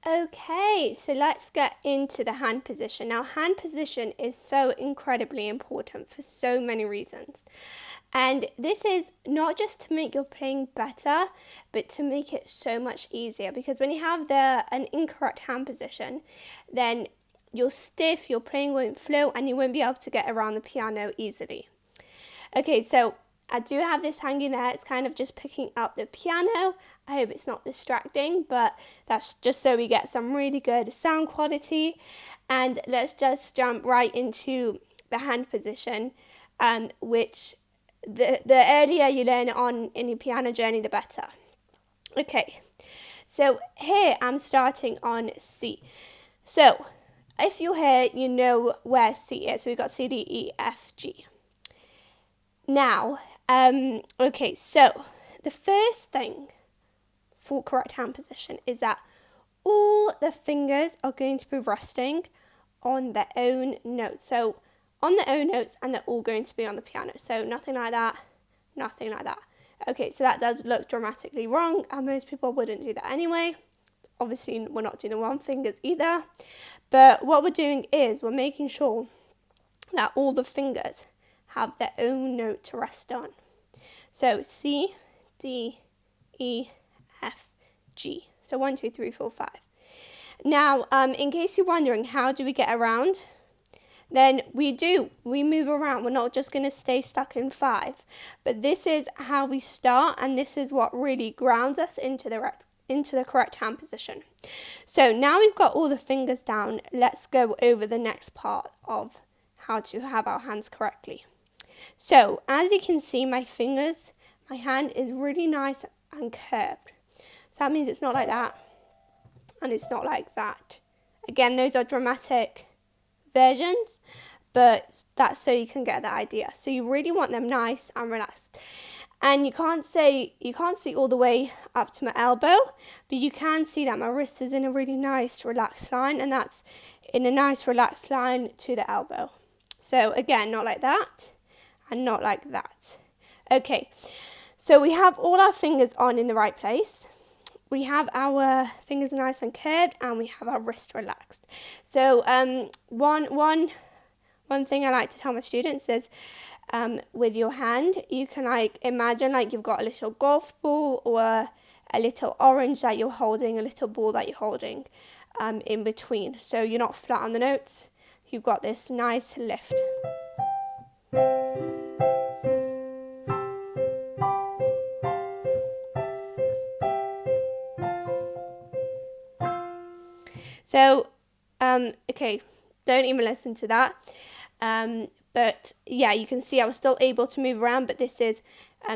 Okay, so let's get into the hand position. Now, hand position is so incredibly important for so many reasons. And this is not just to make your playing better, but to make it so much easier. Because when you have an incorrect hand position, then you're stiff, your playing won't flow, and you won't be able to get around the piano easily. Okay, so I do have this hanging there. It's kind of just picking up the piano. I hope it's not distracting, but that's just so we get some really good sound quality. And let's just jump right into the hand position, which the earlier you learn it on in your piano journey, the better. Okay, so here I'm starting on C. So if you're here, you know where C is. So we've got C, D, E, F, G. Now, okay, so the first thing for correct hand position is that all the fingers are going to be resting on their own notes. So on their own notes, and they're all going to be on the piano. So nothing like that, nothing like that. Okay, so that does look dramatically wrong, and most people wouldn't do that anyway. Obviously, we're not doing the wrong fingers either. But what we're doing is we're making sure that all the fingers have their own note to rest on. So C, D, E, F, G. So 1, 2, 3, 4, 5. Now, in case you're wondering, how do we get around? Then we move around. We're not just going to stay stuck in 5. But this is how we start, and this is what really grounds us into the correct hand position. So now we've got all the fingers down, let's go over the next part of how to have our hands correctly. So as you can see, my hand is really nice and curved. So that means it's not like that, and it's not like that. Again, those are dramatic versions, but that's so you can get the idea. So you really want them nice and relaxed. And you can't see all the way up to my elbow, but you can see that my wrist is in a really nice relaxed line, and that's in a nice relaxed line to the elbow. So again, not like that and not like that. Okay, so we have all our fingers on in the right place. We have our fingers nice and curved, and we have our wrist relaxed. So one thing I like to tell my students is with your hand, you can imagine you've got a little golf ball or a little orange that you're holding, a little ball that you're holding in between. So you're not flat on the notes. You've got this nice lift. So, okay, don't even listen to that. But yeah, you can see I was still able to move around, but this is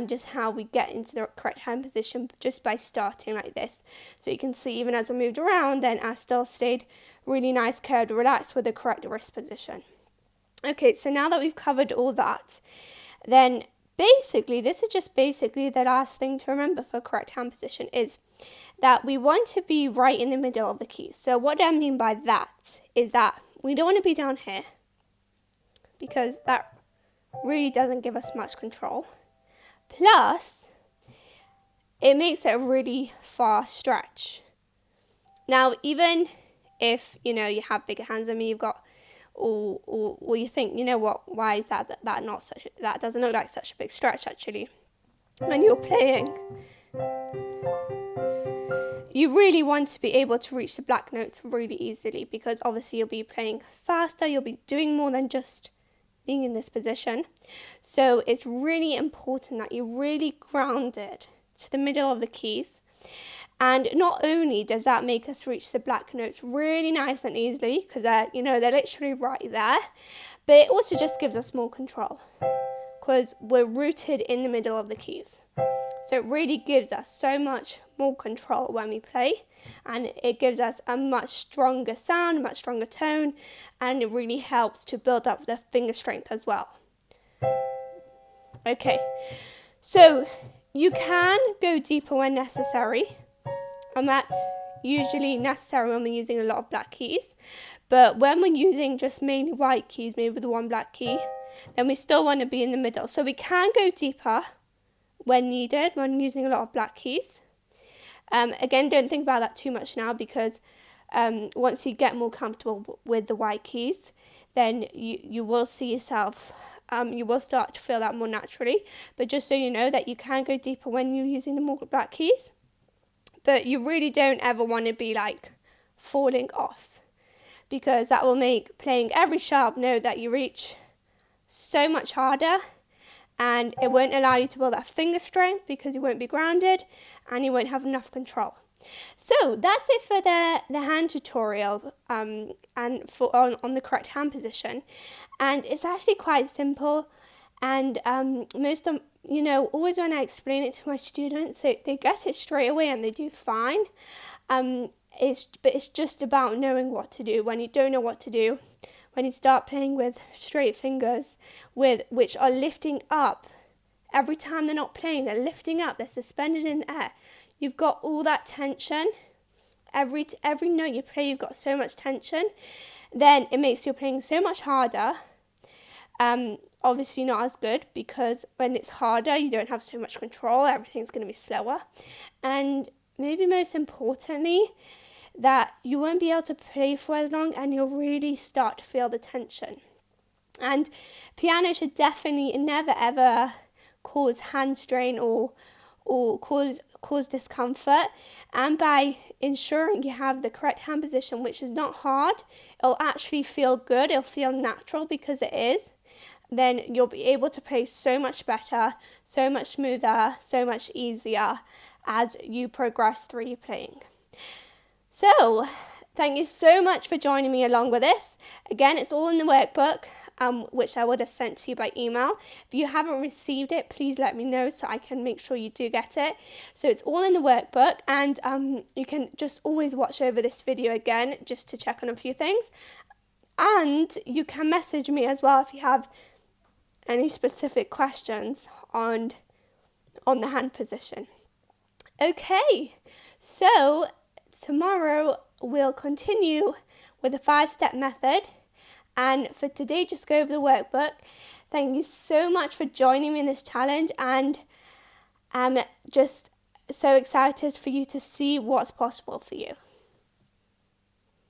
just how we get into the correct hand position, just by starting like this. So you can see even as I moved around, then I still stayed really nice, curved, relaxed with the correct wrist position. Okay, so now that we've covered all that, then basically, this is just basically the last thing to remember for correct hand position is that we want to be right in the middle of the keys. So what I mean by that is that we don't want to be down here, because that really doesn't give us much control. Plus, it makes it a really far stretch. Now, even if, you have bigger hands than me, you've got, or you think, you know what, why is that doesn't look like such a big stretch actually. When you're playing, you really want to be able to reach the black notes really easily, because obviously you'll be playing faster, you'll be doing more than just being in this position. So it's really important that you're really grounded to the middle of the keys. And not only does that make us reach the black notes really nice and easily, because they're literally right there, but it also just gives us more control, because we're rooted in the middle of the keys. So it really gives us so much more control when we play, and it gives us a much stronger sound, a much stronger tone, and it really helps to build up the finger strength as well. Okay, so you can go deeper when necessary, and that's usually necessary when we're using a lot of black keys. But when we're using just mainly white keys, maybe with one black key, then we still want to be in the middle. So we can go deeper when needed, when using a lot of black keys. Again, don't think about that too much now, because once you get more comfortable with the white keys, then you will see yourself, you will start to feel that more naturally. But just so you know that you can go deeper when you're using the more black keys, but you really don't ever want to be like falling off, because that will make playing every sharp note that you reach so much harder, and it won't allow you to build that finger strength because you won't be grounded and you won't have enough control. So that's it for the hand tutorial, and for on the correct hand position. And it's actually quite simple, and most of, always when I explain it to my students, they get it straight away and they do fine. It's just about knowing what to do. When you don't know what to do, when you start playing with straight fingers, which are lifting up every time they're not playing, they're lifting up, they're suspended in the air. You've got all that tension. Every note you play, you've got so much tension. Then it makes your playing so much harder. Obviously not as good, because when it's harder, you don't have so much control. Everything's going to be slower. And maybe most importantly, that you won't be able to play for as long, and you'll really start to feel the tension. And piano should definitely never ever cause hand strain or cause discomfort. And by ensuring you have the correct hand position, which is not hard, it'll actually feel good, it'll feel natural because it is, then you'll be able to play so much better, so much smoother, so much easier as you progress through your playing. So, thank you so much for joining me along with this. Again, it's all in the workbook, which I would have sent to you by email. If you haven't received it, please let me know so I can make sure you do get it. So it's all in the workbook, and you can just always watch over this video again just to check on a few things. And you can message me as well if you have any specific questions on the hand position. Okay, so tomorrow we'll continue with the 5-step method. And for today, just go over the workbook. Thank you so much for joining me in this challenge, and I'm just so excited for you to see what's possible for you.